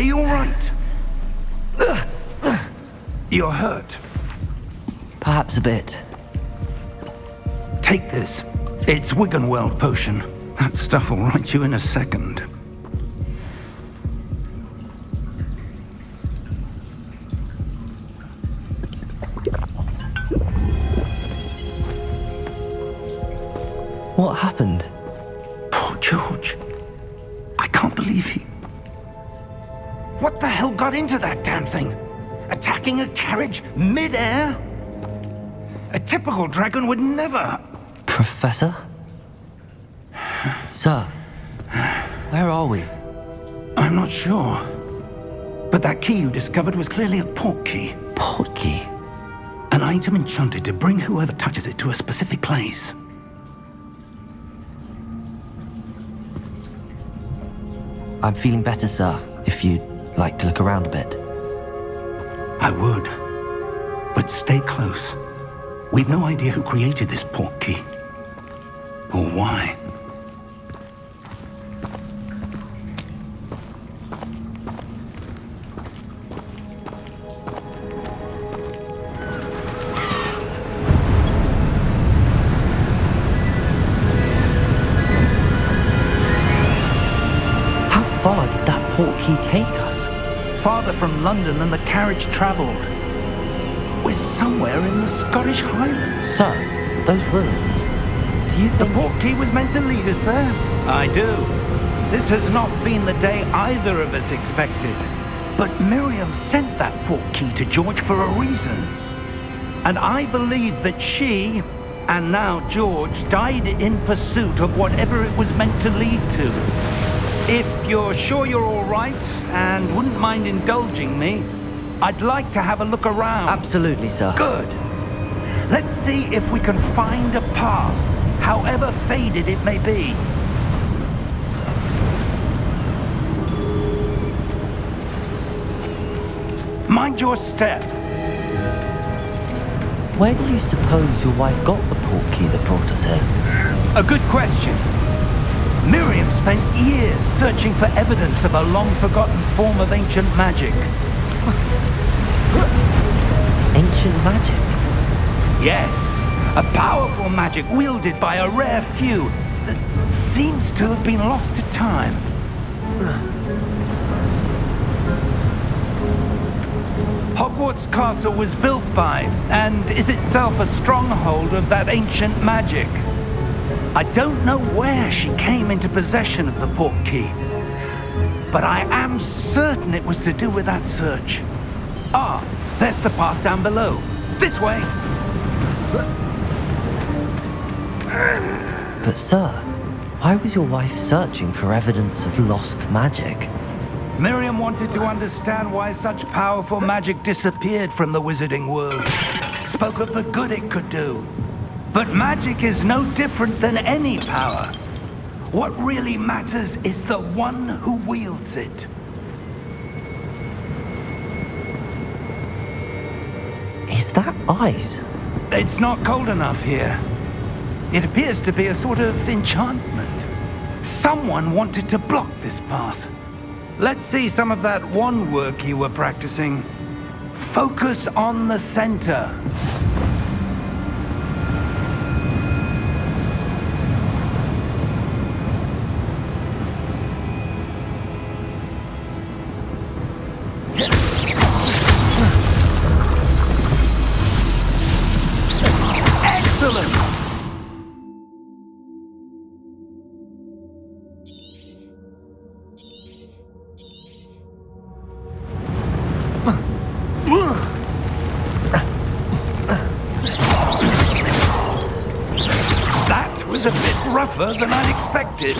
you all right? You're hurt. Perhaps a bit. Take this. It's Wiggenweld potion. That stuff will right you in a second. What happened? Poor George. I can't believe he... What the hell got into that damn thing? Attacking a carriage mid-air? A typical dragon would never... Professor? Sir, where are we? I'm not sure. But that key you discovered was clearly a port key. Port key? An item enchanted to bring whoever touches it to a specific place. I'm feeling better, sir, if you'd like to look around a bit. I would. But stay close. We've no idea who created this port key. Or why. How far did that port key take us? Farther from London than the carriage travelled. We're somewhere in the Scottish Highlands. Sir, those ruins. Do you The think... port key was meant to lead us there? I do. This has not been the day either of us expected. But Miriam sent that port key to George for a reason. And I believe that she, and now George, died in pursuit of whatever it was meant to lead to. If you're sure you're all right and wouldn't mind indulging me, I'd like to have a look around. Absolutely, sir. Good. Let's see if we can find a path, however faded it may be. Mind your step. Where do you suppose your wife got the port key that brought us here? A good question. Miriam spent years searching for evidence of a long-forgotten form of ancient magic. Ancient magic? Yes, a powerful magic wielded by a rare few that seems to have been lost to time. Hogwarts Castle was built by, and is itself a stronghold of that ancient magic. I don't know where she came into possession of the port key, but I am certain it was to do with that search. Ah, there's the path down below. This way! But sir, why was your wife searching for evidence of lost magic? Miriam wanted to understand why such powerful magic disappeared from the wizarding world. Spoke of the good it could do. But magic is no different than any power. What really matters is the one who wields it. Is that ice? It's not cold enough here. It appears to be a sort of enchantment. Someone wanted to block this path. Let's see some of that wand work you were practicing. Focus on the center. Excellent! That was a bit rougher than I'd expected.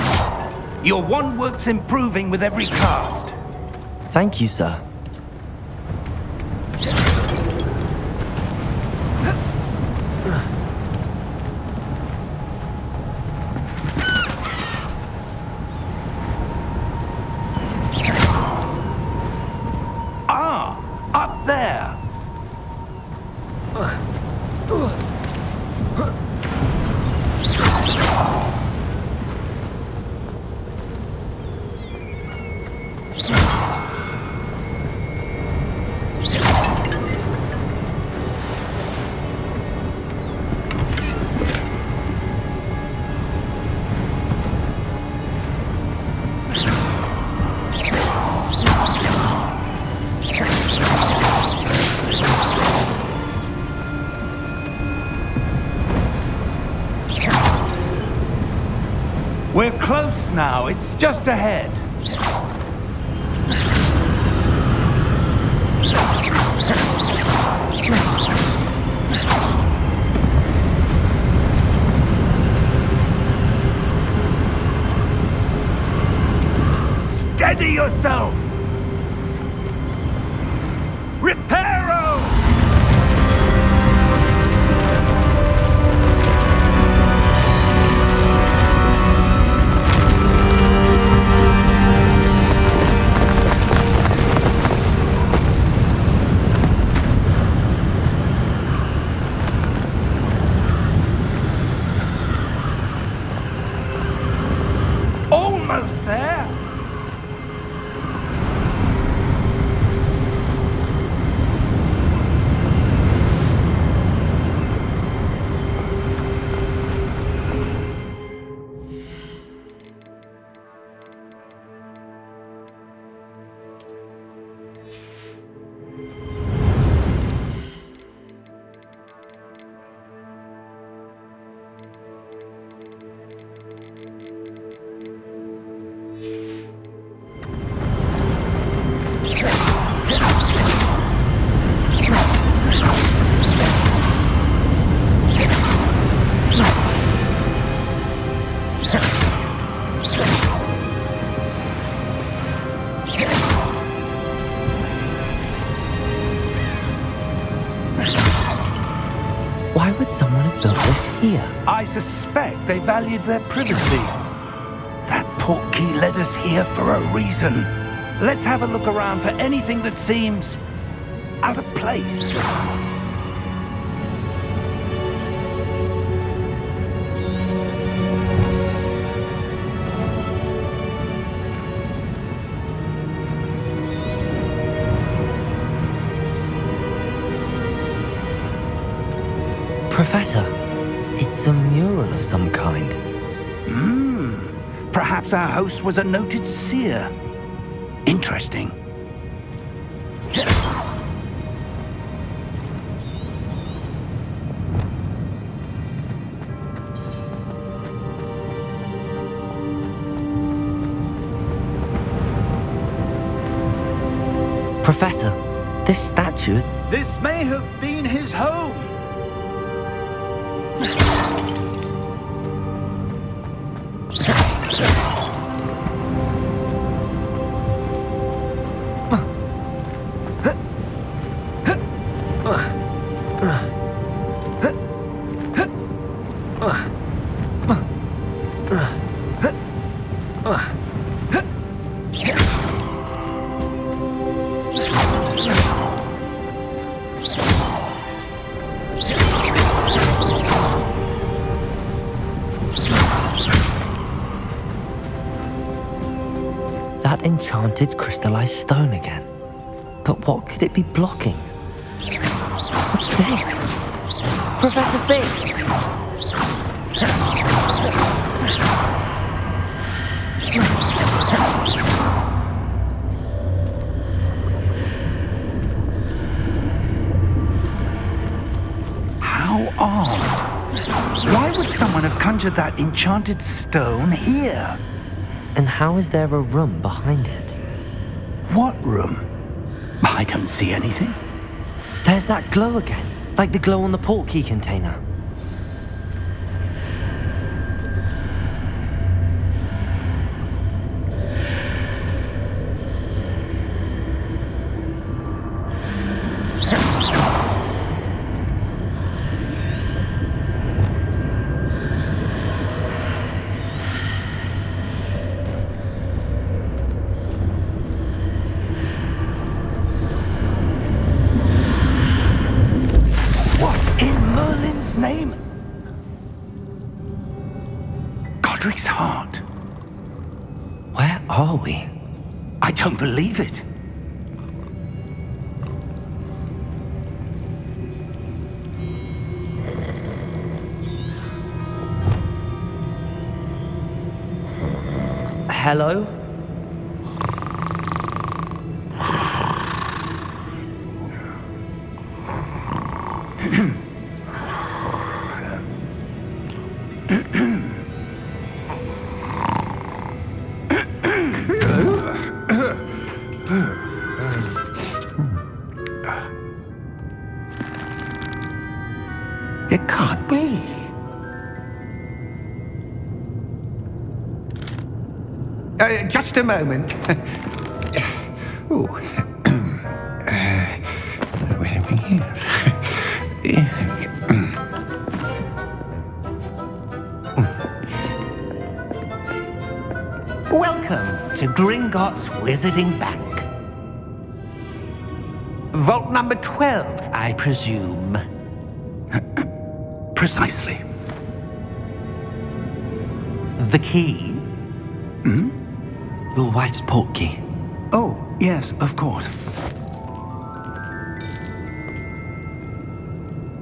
Your wand work's improving with every cast. Thank you, sir. Ah, up there. close now. It's just ahead. Steady yourself! Reparo! Almost there! Why would someone have built this here? I suspect they valued their privacy. That portkey led us here for a reason. Let's have a look around for anything that seems out of place. Professor, it's a mural of some kind. Perhaps our host was a noted seer. Interesting. Professor, this statue... This may have been his home. That enchanted crystallized stone again. But what could it be blocking? What's this? Professor Fig! How odd. Why would someone have conjured that enchanted stone here? And how is there a room behind it? What room? I don't see anything. There's that glow again, like the glow on the portkey container. Name? Godric's heart. Where are we? I don't believe it. Hello? It can't be. Just a moment. Ooh. Wait a minute. Welcome to Gringotts Wizarding Bank. Vault number 12, I presume. Precisely. The key? Your wife's portkey. Oh, yes, of course.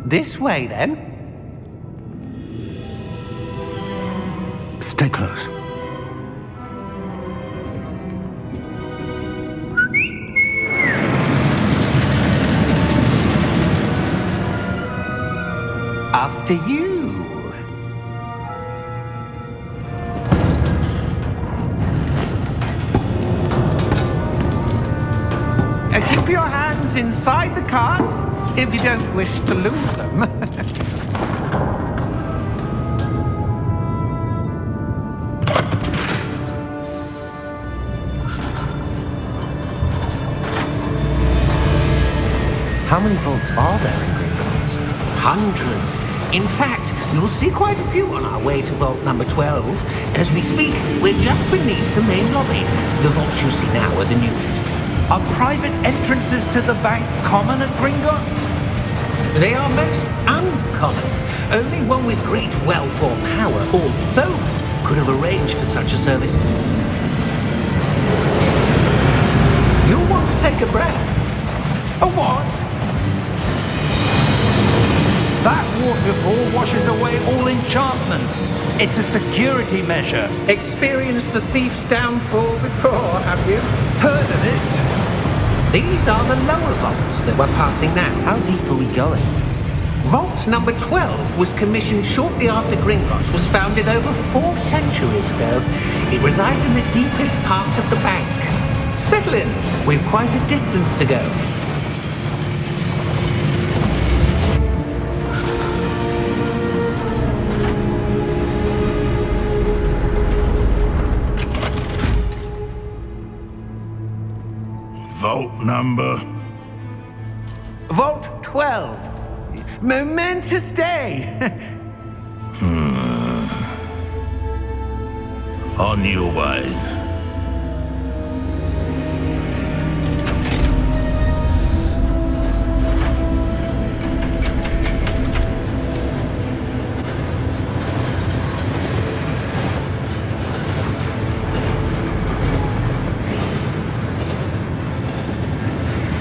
This way, then. Stay close. After you. Keep your hands inside the cart if you don't wish to lose them. How many vaults are there in Gringotts? Hundreds. In fact, you'll see quite a few on our way to vault number 12. As we speak, we're just beneath the main lobby. The vaults you see now are the newest. Are private entrances to the bank common at Gringotts? They are most uncommon. Only one with great wealth or power, or both, could have arranged for such a service. You'll want to take a breath. A what? That waterfall washes away all enchantments. It's a security measure. Experienced the thief's downfall before, have you? Heard of it? These are the lower vaults that we're passing now. How deep are we going? Vault number 12 was commissioned shortly after Gringotts was founded over 4 centuries ago. It resides in the deepest part of the bank. Settle in. We've quite a distance to go. Vault number? Vault 12. Momentous day. On your way.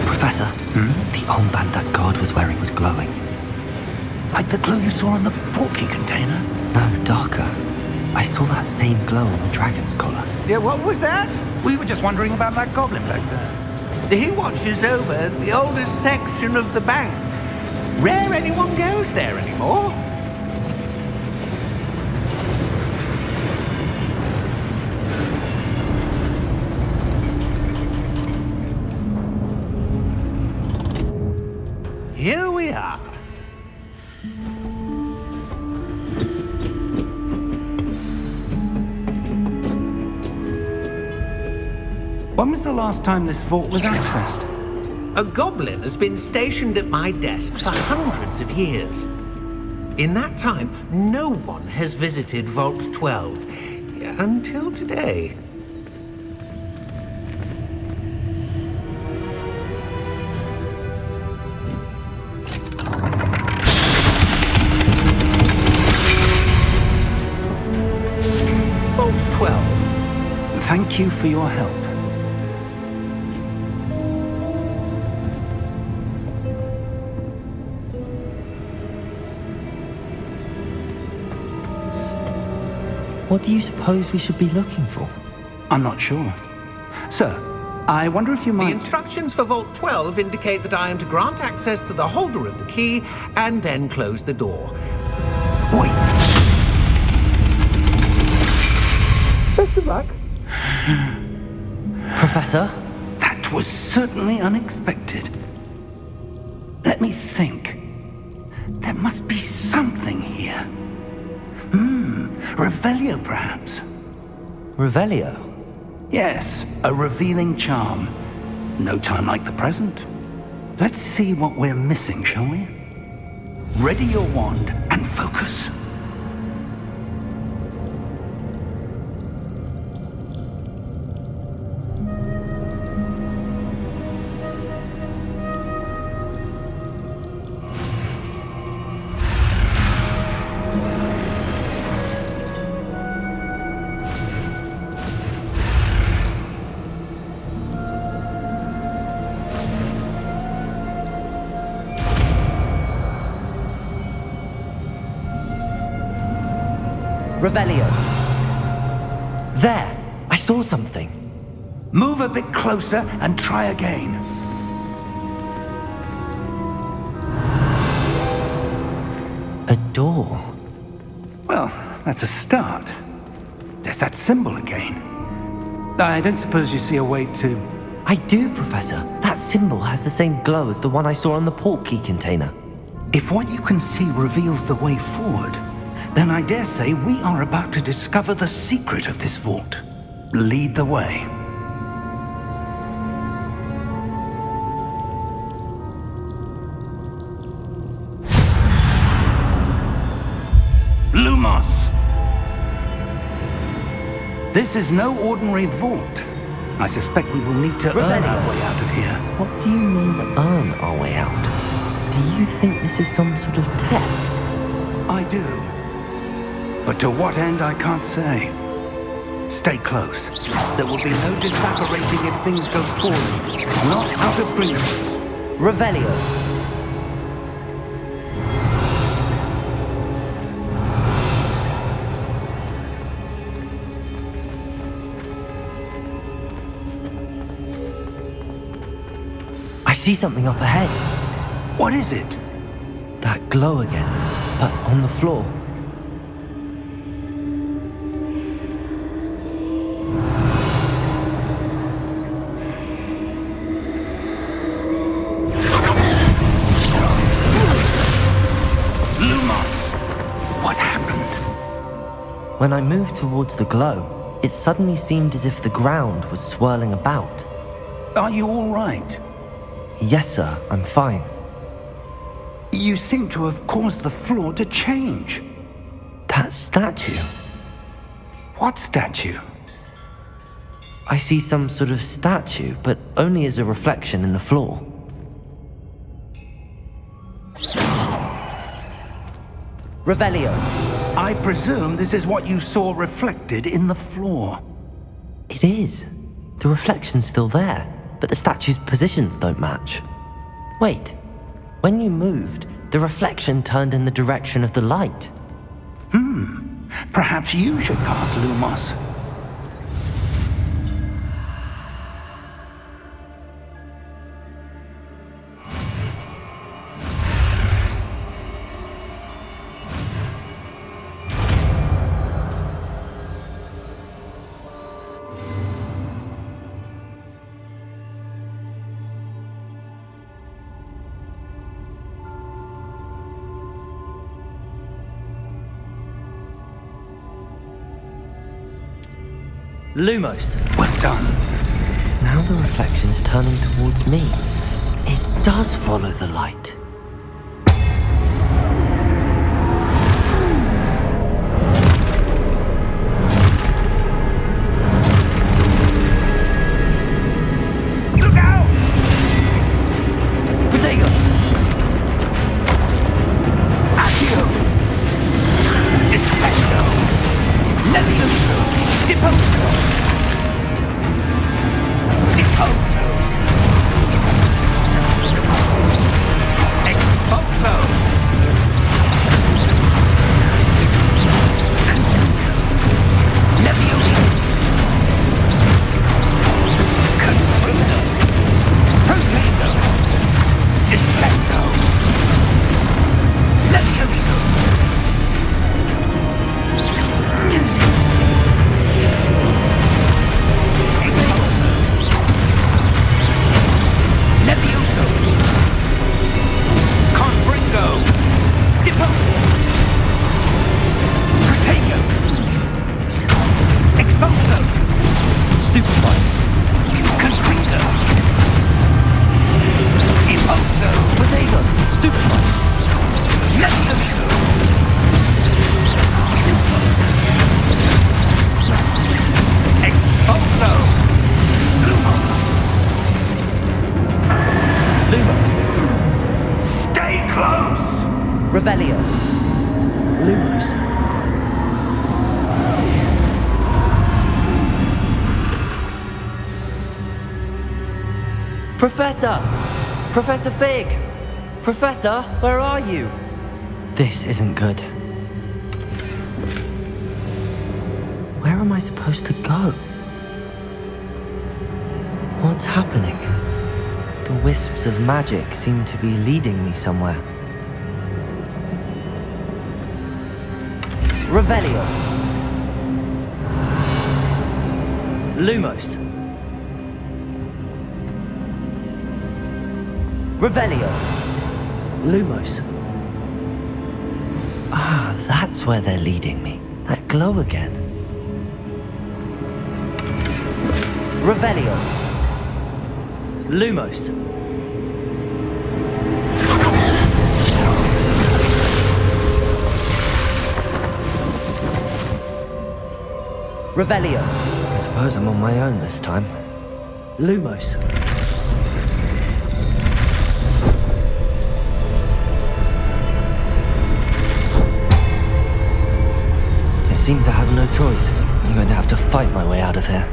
Professor, the armband that guard was wearing was glowing. Like the glow you saw on the portkey container? No, darker. I saw that same glow on the dragon's collar. Yeah, what was that? We were just wondering about that goblin back there. He watches over the oldest section of the bank. Rare anyone goes there anymore. Here we are. When was the last time this vault was accessed? A goblin has been stationed at my desk for hundreds of years. In that time, no one has visited Vault 12 until today. Vault 12. Thank you for your help. What do you suppose we should be looking for? I'm not sure. Sir, I wonder if you The might... instructions for Vault 12 indicate that I am to grant access to the holder of the key and then close the door. Wait! Best of luck. Professor? That was certainly unexpected. Let me think. There must be something here. Revelio, perhaps? Revelio? Yes, a revealing charm. No time like the present. Let's see what we're missing, shall we? Ready your wand and focus. Revelio. There! I saw something. Move a bit closer and try again. A door. Well, that's a start. There's that symbol again. I don't suppose you see a way to... I do, Professor. That symbol has the same glow as the one I saw on the port key container. If what you can see reveals the way forward, then I dare say we are about to discover the secret of this vault. Lead the way. Lumos! This is no ordinary vault. I suspect we will need to earn our way out of here. What do you mean, earn our way out? Do you think this is some sort of test? I do. But to what end, I can't say. Stay close. There will be no disapparating if things go poorly. Not out of Gringotts. Revelio. I see something up ahead. What is it? That glow again, but on the floor. When I moved towards the glow, it suddenly seemed as if the ground was swirling about. Are you all right? Yes, sir, I'm fine. You seem to have caused the floor to change. That statue? What statue? I see some sort of statue, but only as a reflection in the floor. Revelio. I presume this is what you saw reflected in the floor. It is. The reflection's still there, but the statue's positions don't match. Wait. When you moved, the reflection turned in the direction of the light. Perhaps you should cast Lumos. Lumos. Well done. Now the reflection's turning towards me. It does follow the light. Look out! Protego! Accio! Defendo! Levioso! Deposo! Deposo! Revelio. Lumos. Professor! Professor Fig! Professor, where are you? This isn't good. Where am I supposed to go? What's happening? The wisps of magic seem to be leading me somewhere. Revelio. Lumos. Revelio. Lumos. Ah, that's where they're leading me. That glow again. Revelio. Lumos. Revelio. I suppose I'm on my own this time. Lumos. It seems I have no choice. I'm going to have to fight my way out of here.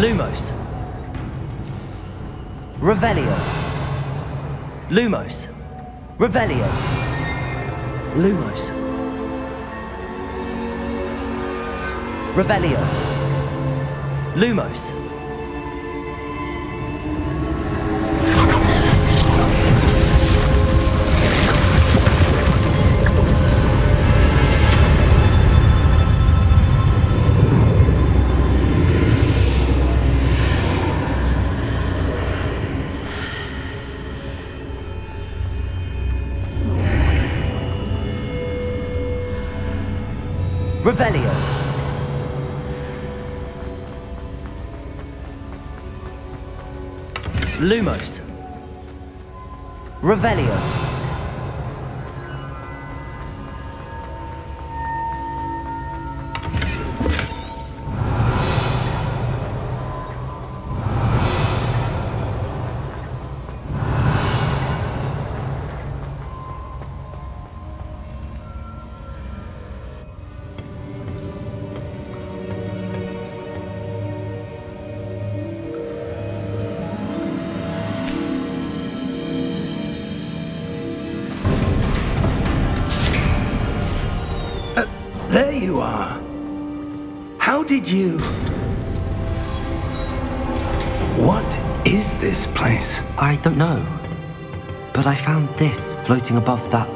Lumos. Revelio. Lumos. Revelio. Lumos. Revelio. Lumos. Revelio. Lumos. Revelio. There you are. How did you... What is this place? I don't know. But I found this floating above that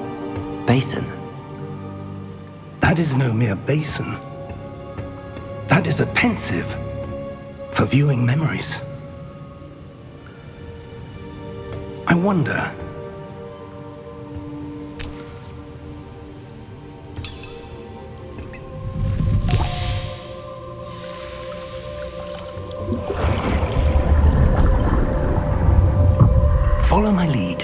basin. That is no mere basin. That is a pensive for viewing memories. I wonder... Follow my lead.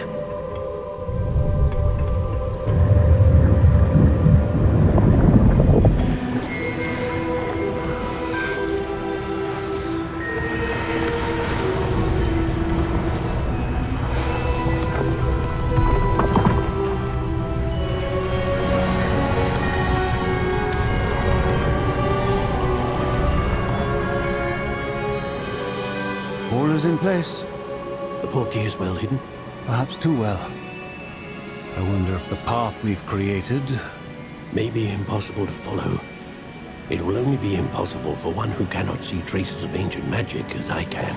is in place. The portkey is well hidden. Perhaps too well. I wonder if the path we've created... May be impossible to follow. It will only be impossible for one who cannot see traces of ancient magic as I can.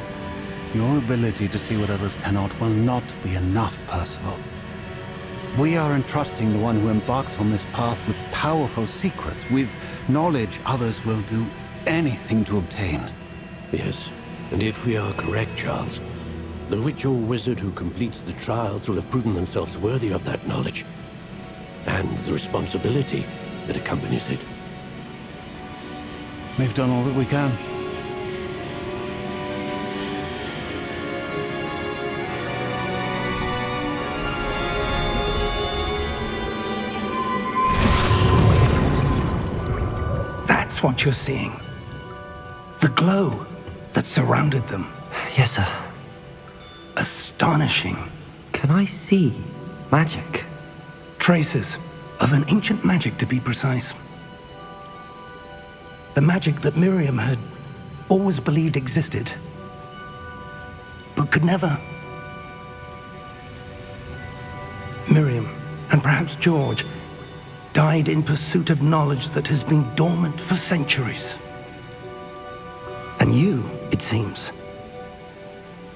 Your ability to see what others cannot will not be enough, Percival. We are entrusting the one who embarks on this path with powerful secrets, with knowledge others will do anything to obtain. Yes, and if we are correct, Charles, the witch or wizard who completes the trials will have proven themselves worthy of that knowledge, and the responsibility that accompanies it. We've done all that we can. That's what you're seeing. The glow that surrounded them. Yes, sir. Astonishing. Can I see magic? Traces of an ancient magic, to be precise. The magic that Miriam had always believed existed, but could never. Miriam, and perhaps George, died in pursuit of knowledge that has been dormant for centuries. And you, it seems,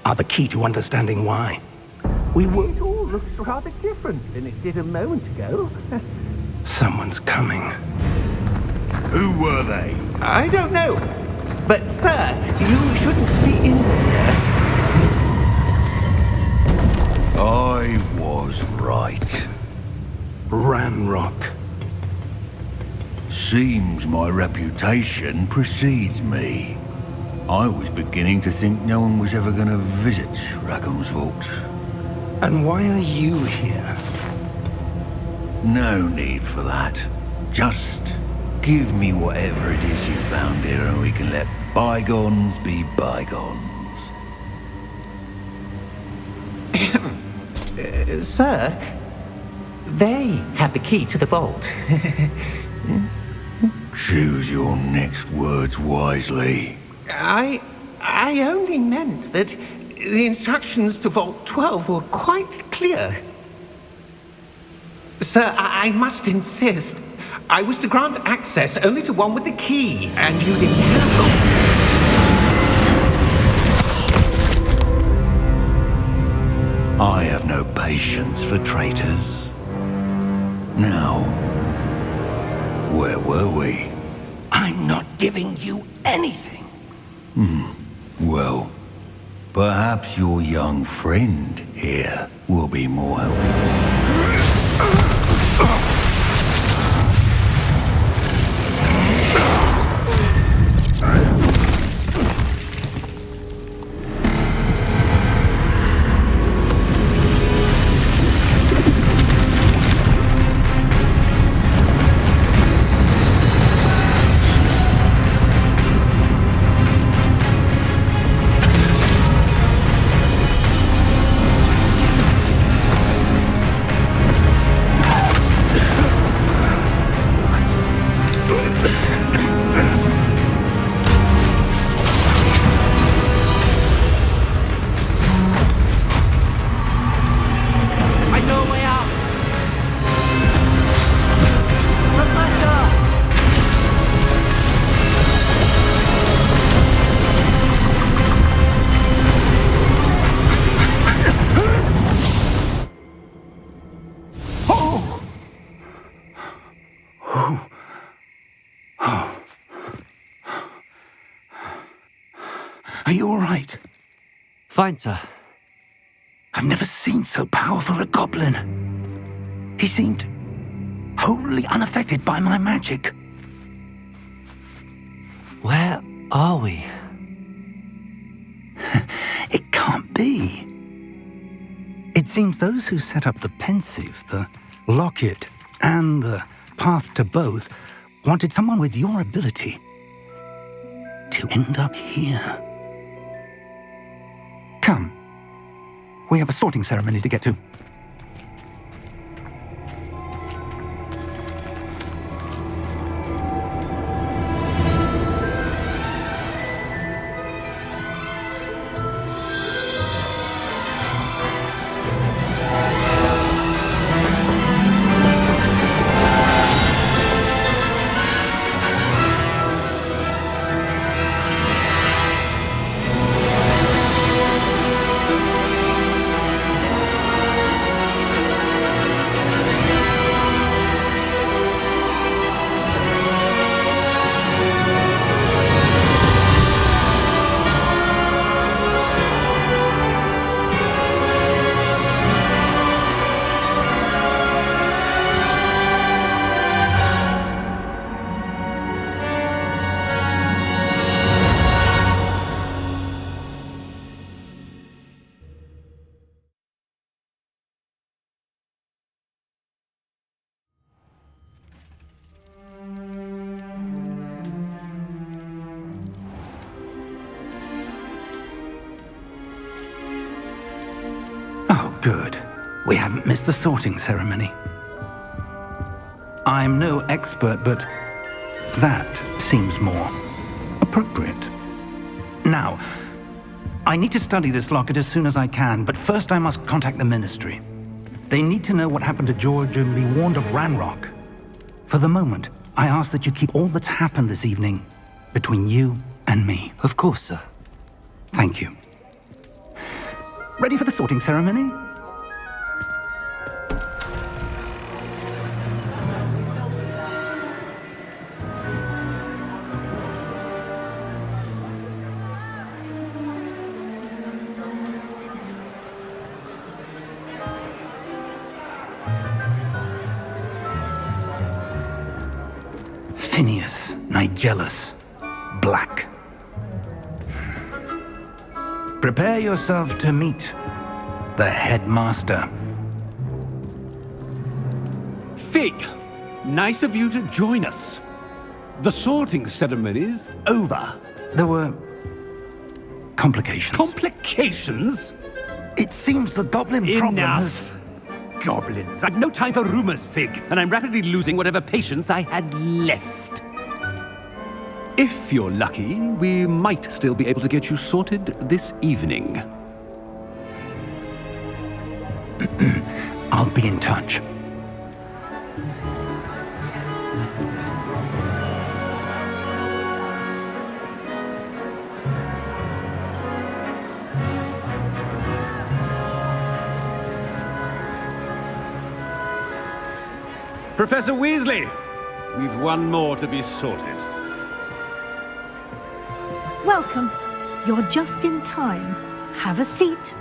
are the key to understanding why. We were... It all looks rather different than it did a moment ago. Someone's coming. Who were they? I don't know. But, sir, you shouldn't be in here. I was right. Ranrock. Seems my reputation precedes me. I was beginning to think no one was ever going to visit Rackham's vault. And why are you here? No need for that. Just give me whatever it is you found here and we can let bygones be bygones. Sir, they have the key to the vault. Choose your next words wisely. I only meant that the instructions to Vault 12 were quite clear. Sir, I must insist. I was to grant access only to one with the key, and you didn't have them. I have no patience for traitors. Now, where were we? I'm not giving you anything. Well, perhaps your young friend here will be more helpful. Are you all right? Fine, sir. I've never seen so powerful a goblin. He seemed wholly unaffected by my magic. Where are we? It can't be. It seems those who set up the pensive, the locket, and the path to both wanted someone with your ability to end up here. Come. We have a sorting ceremony to get to. We haven't missed the sorting ceremony. I'm no expert, but that seems more appropriate. Now, I need to study this locket as soon as I can, but first I must contact the Ministry. They need to know what happened to George and be warned of Ranrock. For the moment, I ask that you keep all that's happened this evening between you and me. Of course, sir. Thank you. Ready for the sorting ceremony? Phineas, Nigellus, Black. Prepare yourself to meet the headmaster. Fig, nice of you to join us. The sorting ceremony's over. There were complications. Complications? It seems the goblin problem has... Enough! Goblins. I've no time for rumors, Fig, and I'm rapidly losing whatever patience I had left. If you're lucky, we might still be able to get you sorted this evening. I'll be in touch. Professor Weasley, we've one more to be sorted. Welcome. You're just in time. Have a seat.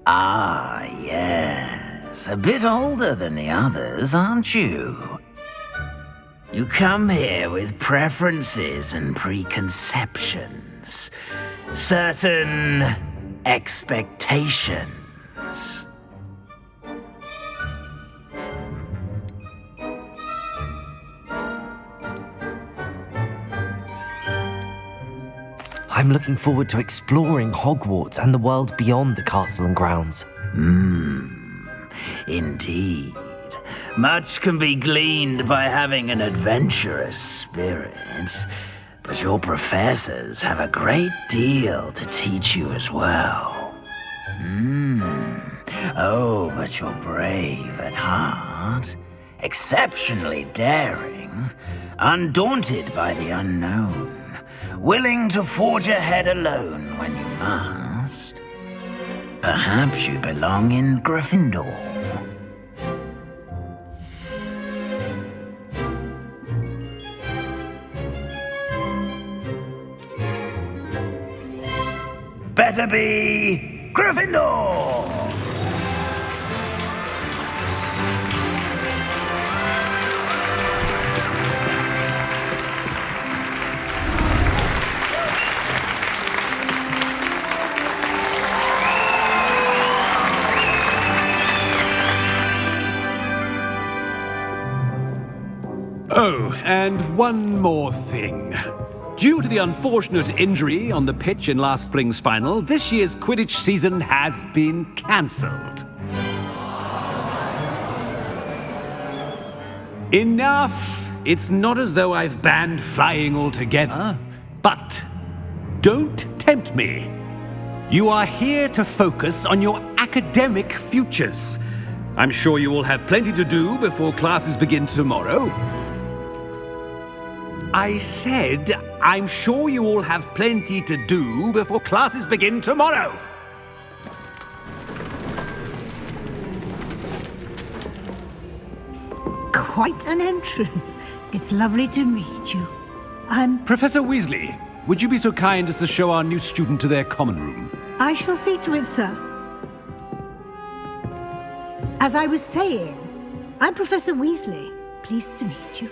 Ah, yes. A bit older than the others, aren't you? You come here with preferences and preconceptions. Certain expectations. I'm looking forward to exploring Hogwarts and the world beyond the castle and grounds. Indeed. Much can be gleaned by having an adventurous spirit, but your professors have a great deal to teach you as well. Oh, but you're brave at heart, exceptionally daring, undaunted by the unknown, willing to forge ahead alone when you must. Perhaps you belong in Gryffindor. Better be Gryffindor! Oh, and one more thing. Due to the unfortunate injury on the pitch in last spring's final, this year's Quidditch season has been cancelled. Enough! It's not as though I've banned flying altogether, but don't tempt me. You are here to focus on your academic futures. I'm sure you will have plenty to do before classes begin tomorrow. I said, I'm sure you all have plenty to do before classes begin tomorrow. Quite an entrance. It's lovely to meet you. Professor Weasley, would you be so kind as to show our new student to their common room? I shall see to it, sir. As I was saying, I'm Professor Weasley. Pleased to meet you.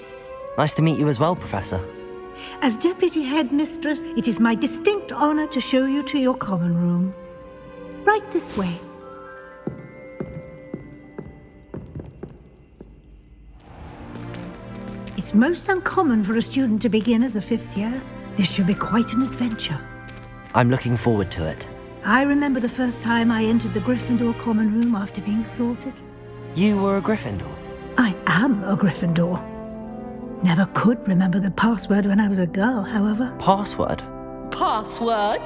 Nice to meet you as well, Professor. As Deputy Headmistress, it is my distinct honor to show you to your common room. Right this way. It's most uncommon for a student to begin as a 5th year. This should be quite an adventure. I'm looking forward to it. I remember the first time I entered the Gryffindor common room after being sorted. You were a Gryffindor? I am a Gryffindor. Never could remember the password when I was a girl, however. Password? Password?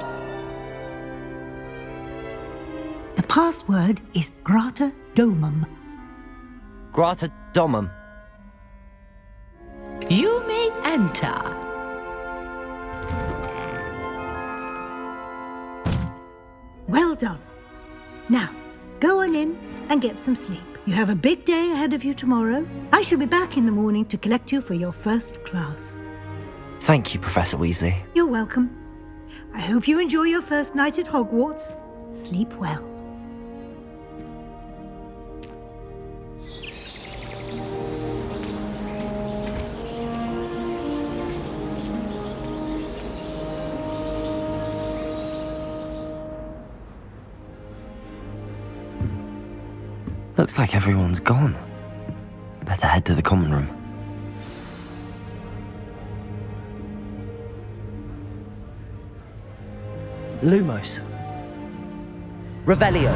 The password is Grata Domum. Grata Domum. You may enter. Well done. Now, go on in and get some sleep. You have a big day ahead of you tomorrow. I shall be back in the morning to collect you for your first class. Thank you, Professor Weasley. You're welcome. I hope you enjoy your first night at Hogwarts. Sleep well. Looks like everyone's gone. Better head to the common room. Lumos. Revelio.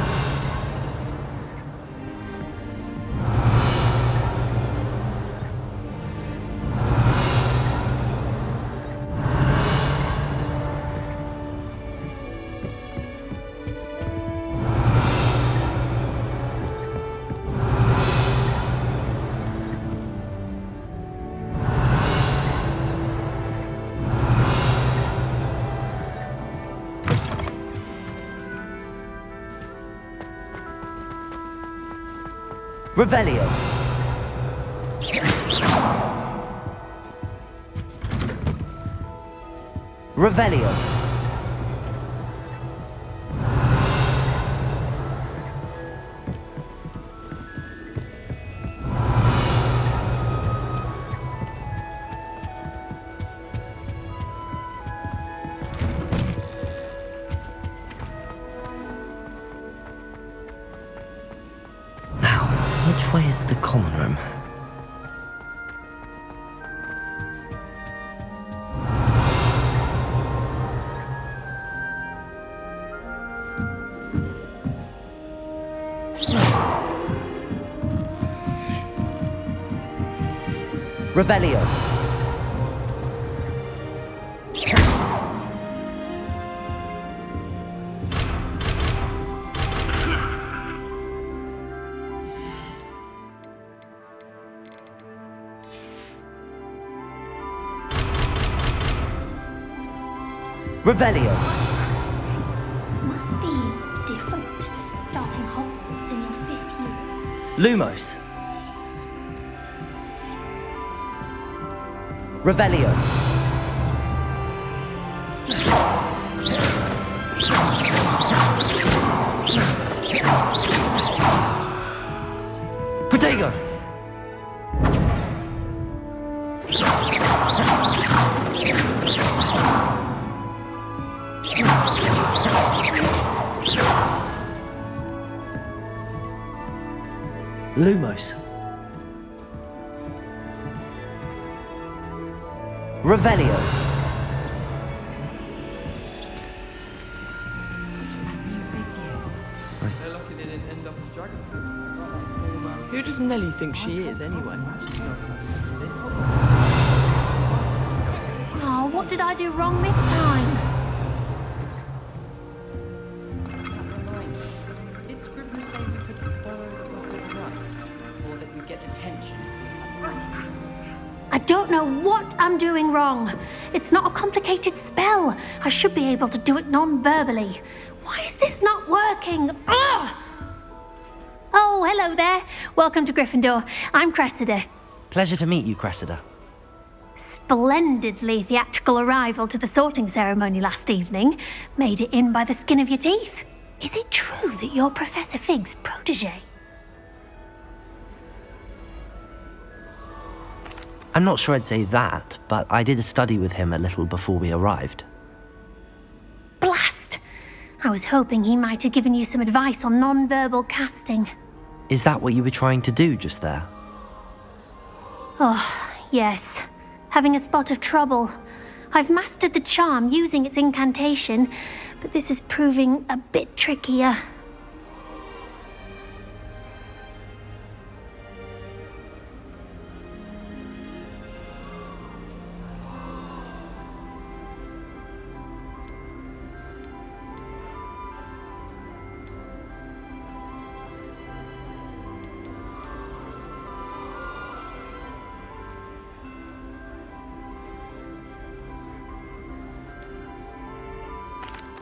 Revelio. Revelio. Which way is the common room? Revelio. Revelio. Must be different, starting Hogwarts in your 5th year. Lumos. Revelio. Protego. Lumos. Revelio. Who does Nellie think she is, anyway? Oh, what did I do wrong this time? Did Scribner say we could borrow the book right, or that we get detention? I don't know what I'm doing wrong. It's not a complicated spell. I should be able to do it non-verbally. Why is this not working? Ugh! Oh, hello there. Welcome to Gryffindor. I'm Cressida. Pleasure to meet you, Cressida. Splendidly theatrical arrival to the sorting ceremony last evening. Made it in by the skin of your teeth. Is it true that you're Professor Fig's protege? I'm not sure I'd say that, but I did study with him a little before we arrived. Blast! I was hoping he might have given you some advice on non-verbal casting. Is that what you were trying to do just there? Oh, Yes, having a spot of trouble. I've mastered the charm using its incantation, but this is proving a bit trickier.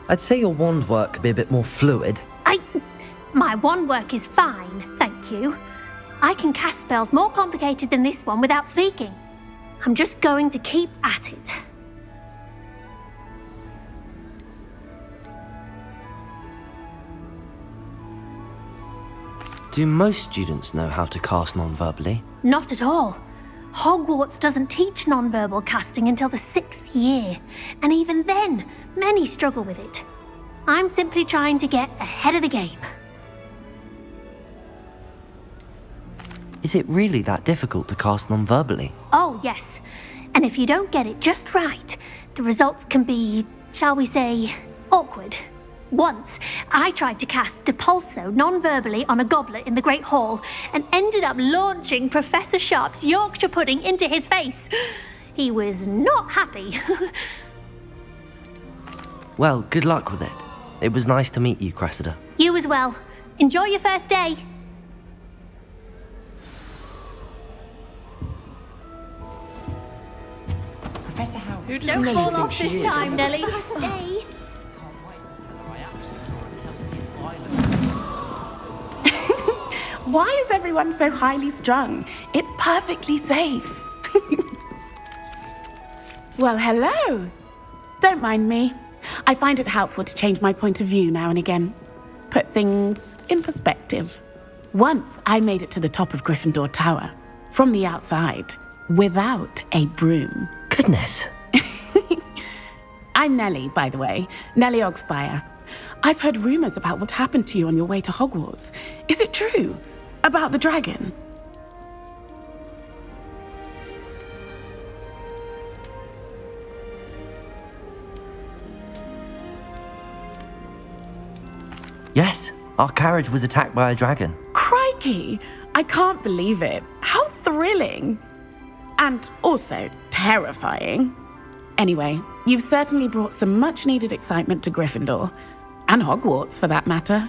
I'd say your wand work could be a bit more fluid. My wand work is fine, thank you. I can cast spells more complicated than this one without speaking. I'm just going to keep at it. Do most students know how to cast non-verbally? Not at all. Hogwarts doesn't teach non-verbal casting until the 6th year, and even then, many struggle with it. I'm simply trying to get ahead of the game. Is it really that difficult to cast non-verbally? Oh, yes. And if you don't get it just right, the results can be, shall we say, awkward. Once, I tried to cast Depulso non-verbally on a goblet in the Great Hall and ended up launching Professor Sharp's Yorkshire pudding into his face. He was not happy. Well, good luck with it. It was nice to meet you, Cressida. You as well. Enjoy your first day. Professor Howard. Who does Don't Nelly fall think off she this is? time, Nelly. First day. Why is everyone so highly strung? It's perfectly safe. Well, hello. Don't mind me. I find it helpful to change my point of view now and again. Put things in perspective. Once I made it to the top of Gryffindor Tower, from the outside, without a broom. Goodness. I'm Nellie, by the way. Nellie Ogspire. I've heard rumors about what happened to you on your way to Hogwarts. Is it true? About the dragon? Yes, our carriage was attacked by a dragon. Crikey! I can't believe it. How thrilling! And also terrifying. Anyway, you've certainly brought some much-needed excitement to Gryffindor. And Hogwarts, for that matter.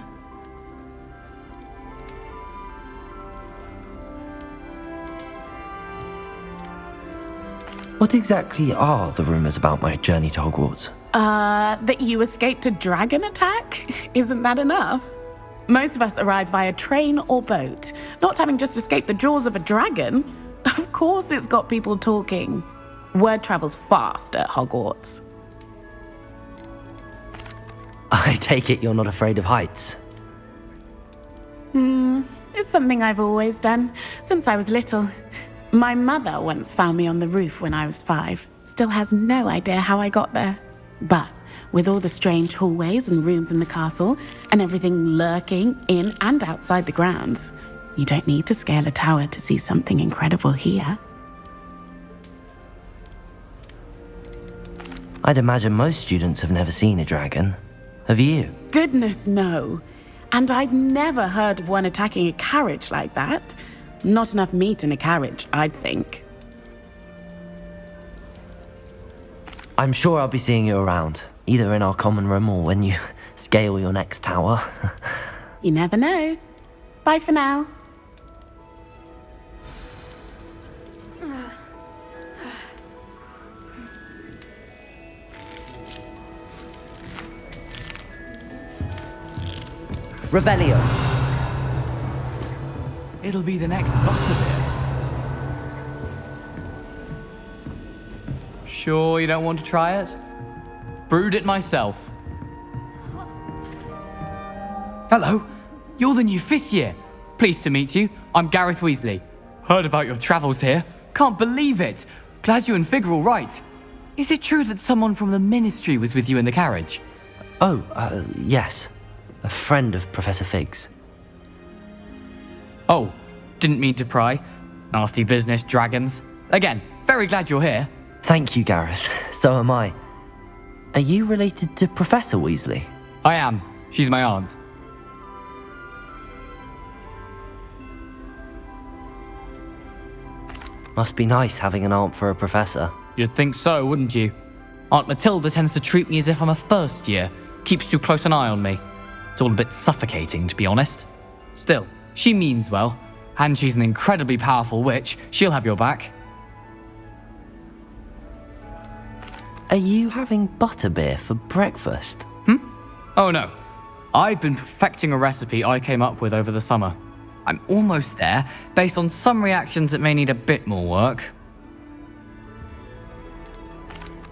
What exactly are the rumors about my journey to Hogwarts? That you escaped a dragon attack? Isn't that enough? Most of us arrive via train or boat, not having just escaped the jaws of a dragon. Of course it's got people talking. Word travels fast at Hogwarts. I take it you're not afraid of heights. It's something I've always done, since I was little. My mother once found me on the roof when I was 5. Still has no idea how I got there. But with all the strange hallways and rooms in the castle, and everything lurking in and outside the grounds, you don't need to scale a tower to see something incredible here. I'd imagine most students have never seen a dragon. Have you? Goodness, no. And I've never heard of one attacking a carriage like that. Not enough meat in a carriage, I'd think. I'm sure I'll be seeing you around, either in our common room or when you scale your next tower. You never know. Bye for now. Revelio. It'll be the next Butterbeer. Sure you don't want to try it? Brewed it myself. Hello, you're the new 5th year. Pleased to meet you. I'm Gareth Weasley. Heard about your travels here. Can't believe it. Glad you and Fig are all right. Is it true that someone from the Ministry was with you in the carriage? Oh, yes. A friend of Professor Fig's. Oh, didn't mean to pry. Nasty business, dragons. Again, very glad you're here. Thank you, Gareth. So am I. Are you related to Professor Weasley? I am. She's my aunt. Must be nice having an aunt for a professor. You'd think so, wouldn't you? Aunt Matilda tends to treat me as if I'm a first year, keeps too close an eye on me. It's all a bit suffocating, to be honest. Still, she means well, and she's an incredibly powerful witch. She'll have your back. Are you having butterbeer for breakfast? Oh no. I've been perfecting a recipe I came up with over the summer. I'm almost there, based on some reactions that may need a bit more work.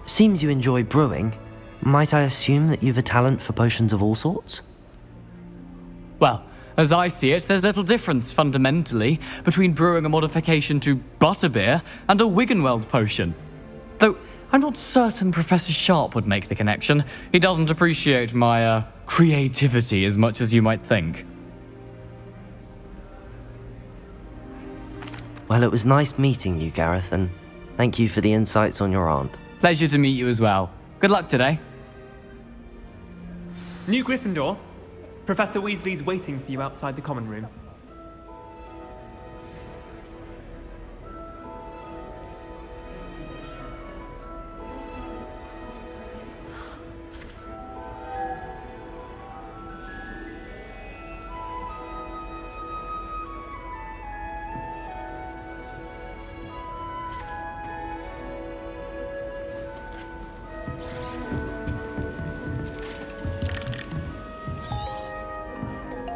Seems you enjoy brewing. Might I assume that you've a talent for potions of all sorts? Well, as I see it, there's little difference, fundamentally, between brewing a modification to butterbeer and a Wiggenweld potion. Though, I'm not certain Professor Sharp would make the connection. He doesn't appreciate my, creativity as much as you might think. Well, it was nice meeting you, Gareth, and thank you for the insights on your aunt. Pleasure to meet you as well. Good luck today. New Gryffindor. Professor Weasley's waiting for you outside the common room.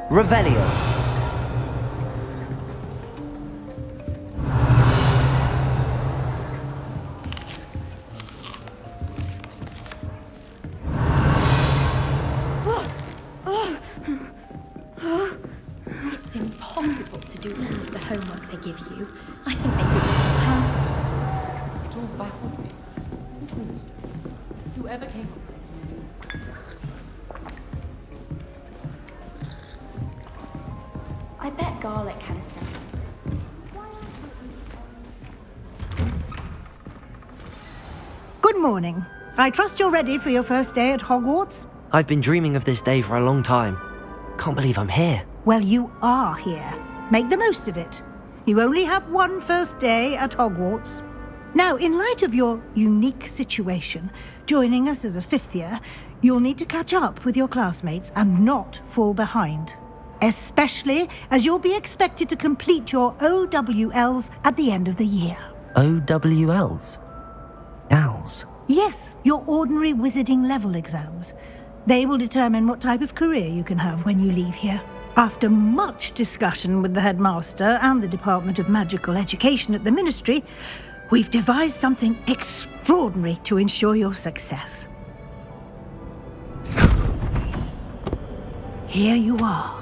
Revelio. It's impossible to do all of the homework they give you. I think they do it perfectly. It all baffles me. Whoever came up I bet garlic had a scent. Good morning. I trust you're ready for your first day at Hogwarts? I've been dreaming of this day for a long time. Can't believe I'm here. Well, you are here. Make the most of it. You only have one first day at Hogwarts. Now, in light of your unique situation, joining us as a fifth year, you'll need to catch up with your classmates and not fall behind. Especially as you'll be expected to complete your OWLs at the end of the year. OWLs? Owls? Yes, your ordinary wizarding level exams. They will determine what type of career you can have when you leave here. After much discussion with the headmaster and the Department of Magical Education at the Ministry, we've devised something extraordinary to ensure your success. Here you are.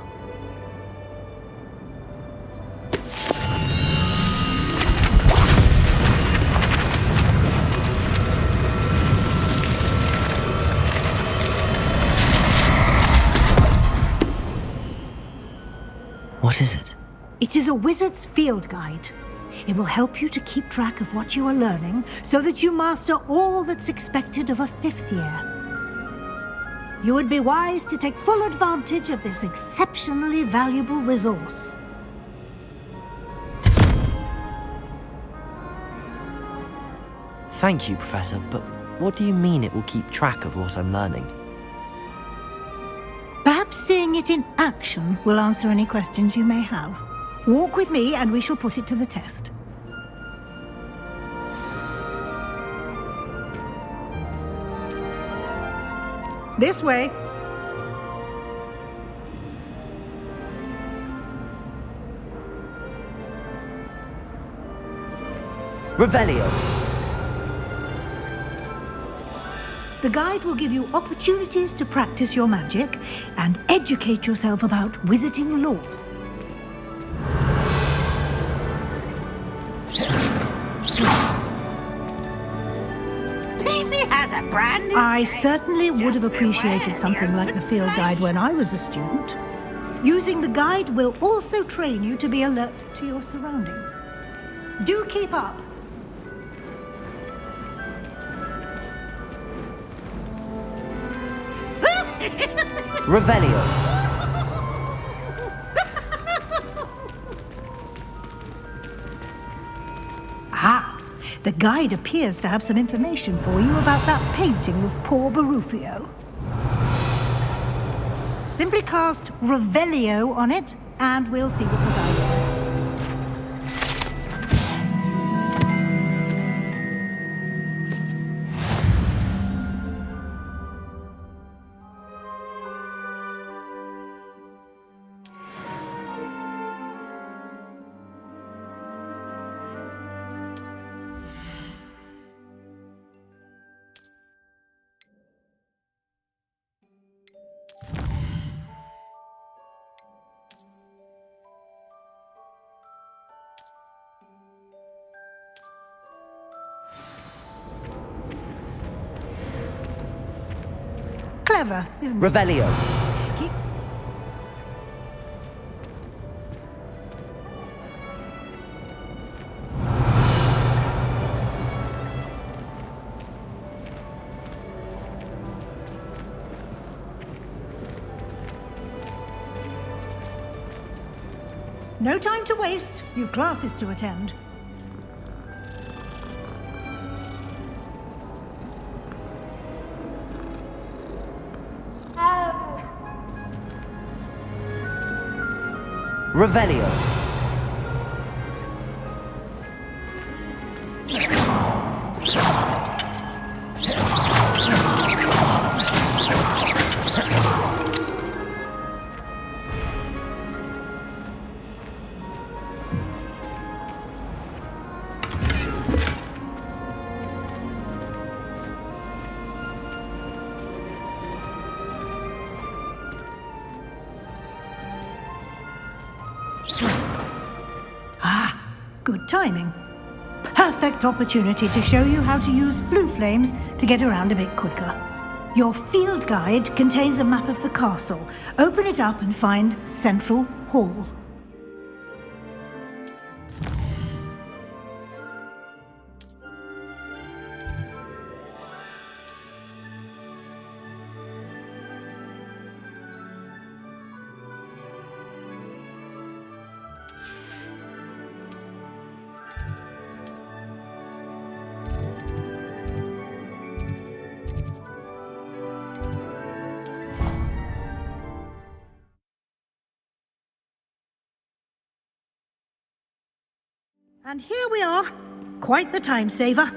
What is it? It is a wizard's field guide. It will help you to keep track of what you are learning so that you master all that's expected of a fifth year. You would be wise to take full advantage of this exceptionally valuable resource. Thank you, Professor, but what do you mean it will keep track of what I'm learning? Perhaps seeing it in action will answer any questions you may have. Walk with me and we shall put it to the test. This way. Revelio. The guide will give you opportunities to practice your magic and educate yourself about wizarding lore. Peavesy has a brand new... I certainly would have appreciated something like the field guide when I was a student. Using the guide will also train you to be alert to your surroundings. Do keep up. Revelio. Ah, the guide appears to have some information for you about that painting of poor Barufio. Simply cast Revelio on it, and we'll see what the guide says. Clever, isn't it? Revelio. No time to waste. You've classes to attend. Revelio. Good timing. Perfect opportunity to show you how to use flue flames to get around a bit quicker. Your field guide contains a map of the castle. Open it up and find Central Hall. And here we are. Quite the time saver.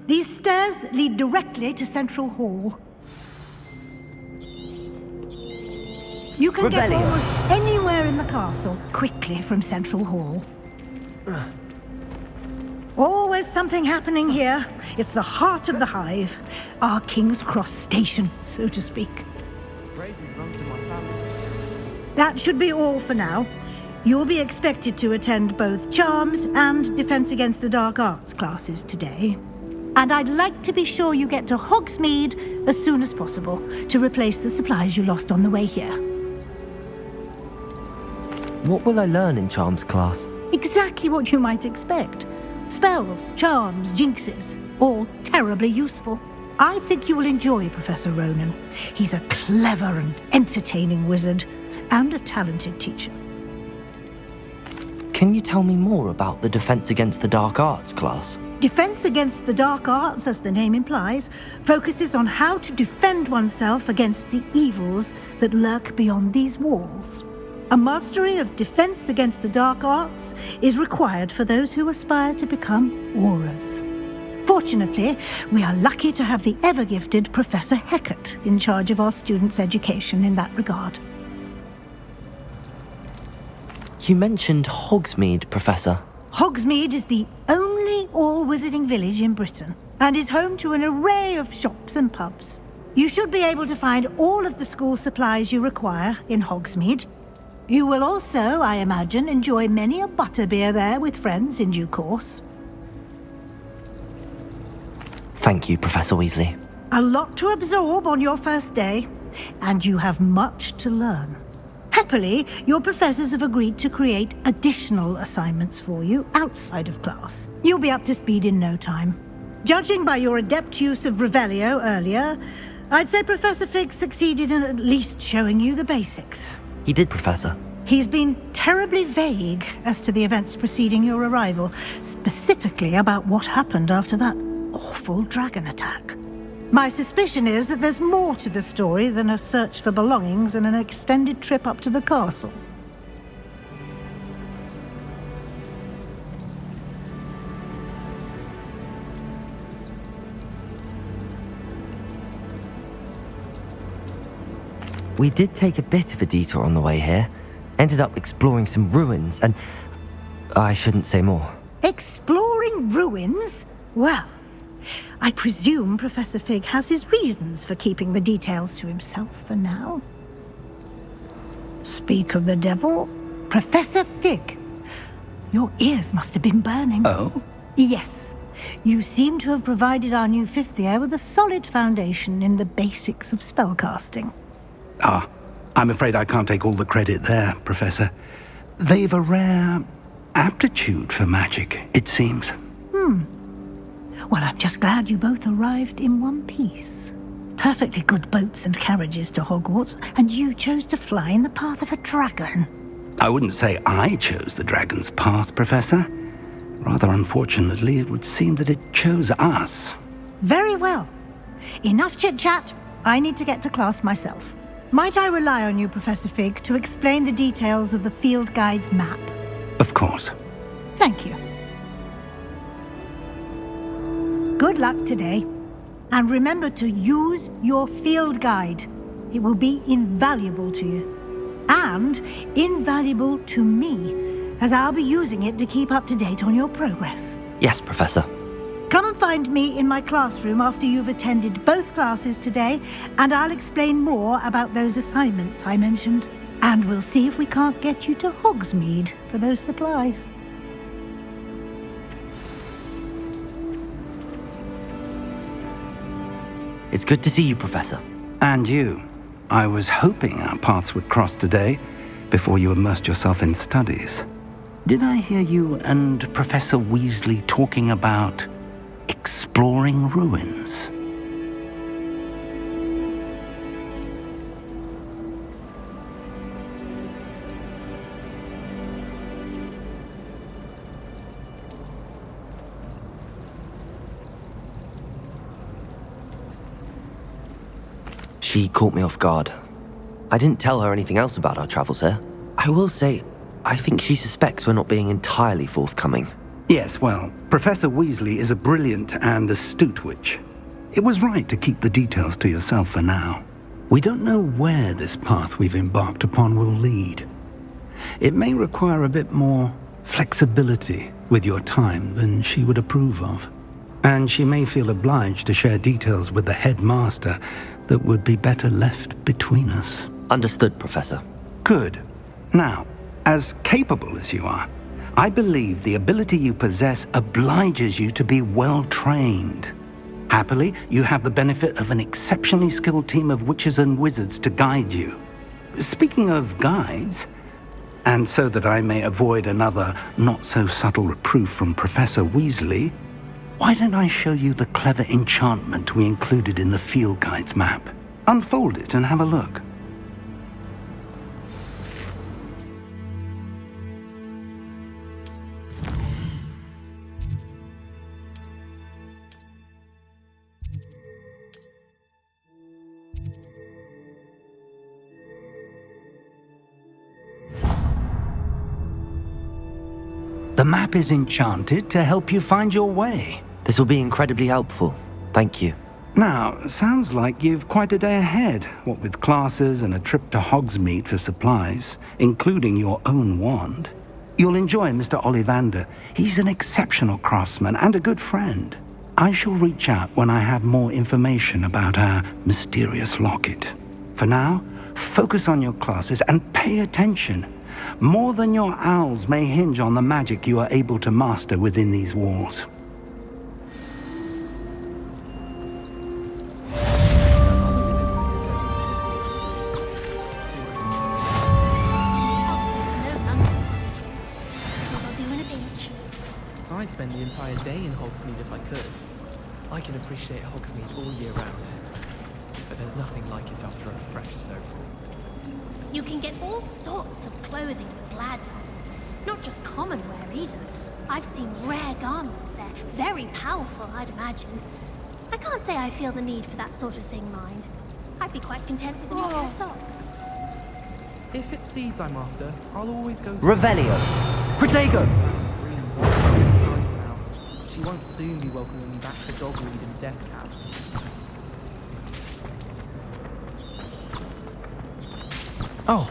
These stairs lead directly to Central Hall. You can get almost anywhere in the castle quickly from Central Hall. Always something happening here. It's the heart of the hive. Our King's Cross station, so to speak. That should be all for now. You'll be expected to attend both Charms and Defense Against the Dark Arts classes today. And I'd like to be sure you get to Hogsmeade as soon as possible to replace the supplies you lost on the way here. What will I learn in Charms class? Exactly what you might expect. Spells, charms, jinxes, all terribly useful. I think you will enjoy Professor Ronan. He's a clever and entertaining wizard, and a talented teacher. Can you tell me more about the Defense Against the Dark Arts class? Defense Against the Dark Arts, as the name implies, focuses on how to defend oneself against the evils that lurk beyond these walls. A mastery of Defense Against the Dark Arts is required for those who aspire to become auras. Fortunately, we are lucky to have the ever-gifted Professor Hecat in charge of our students' education in that regard. You mentioned Hogsmeade, Professor. Hogsmeade is the only all-wizarding village in Britain and is home to an array of shops and pubs. You should be able to find all of the school supplies you require in Hogsmeade. You will also, I imagine, enjoy many a butterbeer there with friends in due course. Thank you, Professor Weasley. A lot to absorb on your first day, and you have much to learn. Happily, your professors have agreed to create additional assignments for you outside of class. You'll be up to speed in no time. Judging by your adept use of Revelio earlier, I'd say Professor Fig succeeded in at least showing you the basics. He did, Professor. He's been terribly vague as to the events preceding your arrival, specifically about what happened after that awful dragon attack. My suspicion is that there's more to the story than a search for belongings and an extended trip up to the castle. We did take a bit of a detour on the way here. Ended up exploring some ruins and... I shouldn't say more. Exploring ruins? Well, I presume Professor Fig has his reasons for keeping the details to himself for now. Speak of the devil, Professor Fig. Your ears must have been burning. Oh? Yes. You seem to have provided our new fifth year with a solid foundation in the basics of spellcasting. Ah, I'm afraid I can't take all the credit there, Professor. They've a rare aptitude for magic, it seems. Well, I'm just glad you both arrived in one piece. Perfectly good boats and carriages to Hogwarts, and you chose to fly in the path of a dragon. I wouldn't say I chose the dragon's path, Professor. Rather unfortunately, it would seem that it chose us. Very well. Enough chit-chat. I need to get to class myself. Might I rely on you, Professor Fig, to explain the details of the field guide's map? Of course. Thank you. Good luck today. And remember to use your field guide. It will be invaluable to you. And invaluable to me, as I'll be using it to keep up to date on your progress. Yes, Professor. Come and find me in my classroom after you've attended both classes today, and I'll explain more about those assignments I mentioned. And we'll see if we can't get you to Hogsmeade for those supplies. It's good to see you, Professor. And you. I was hoping our paths would cross today, before you immersed yourself in studies. Did I hear you and Professor Weasley talking about exploring ruins? She caught me off guard. I didn't tell her anything else about our travels here. I will say, I think she suspects we're not being entirely forthcoming. Yes, well, Professor Weasley is a brilliant and astute witch. It was right to keep the details to yourself for now. We don't know where this path we've embarked upon will lead. It may require a bit more flexibility with your time than she would approve of. And she may feel obliged to share details with the headmaster that would be better left between us. Understood, Professor. Good. Now, as capable as you are, I believe the ability you possess obliges you to be well trained. Happily, you have the benefit of an exceptionally skilled team of witches and wizards to guide you. Speaking of guides, and so that I may avoid another not-so-subtle reproof from Professor Weasley, why don't I show you the clever enchantment we included in the field guide's map? Unfold it and have a look. The map is enchanted to help you find your way. This will be incredibly helpful. Thank you. Now, sounds like you've quite a day ahead, what with classes and a trip to Hogsmeade for supplies, including your own wand. You'll enjoy Mr. Ollivander. He's an exceptional craftsman and a good friend. I shall reach out when I have more information about our mysterious locket. For now, focus on your classes and pay attention. More than your owls may hinge on the magic you are able to master within these walls. I'd spend the entire day in Hogsmeade if I could. I can appreciate Hogsmeade all year round. but there's nothing like it after a fresh snowfall. You can get all sorts of clothing with lad huts. Not just common wear either. I've seen rare garments there. Very powerful, I'd imagine. I can't say I feel the need for that sort of thing, mind. I'd be quite content with a new pair of socks. If it's these I'm after, I'll always go... Revelio! Protego! She won't soon be welcoming me back to Dogweed and Death Cab. Oh,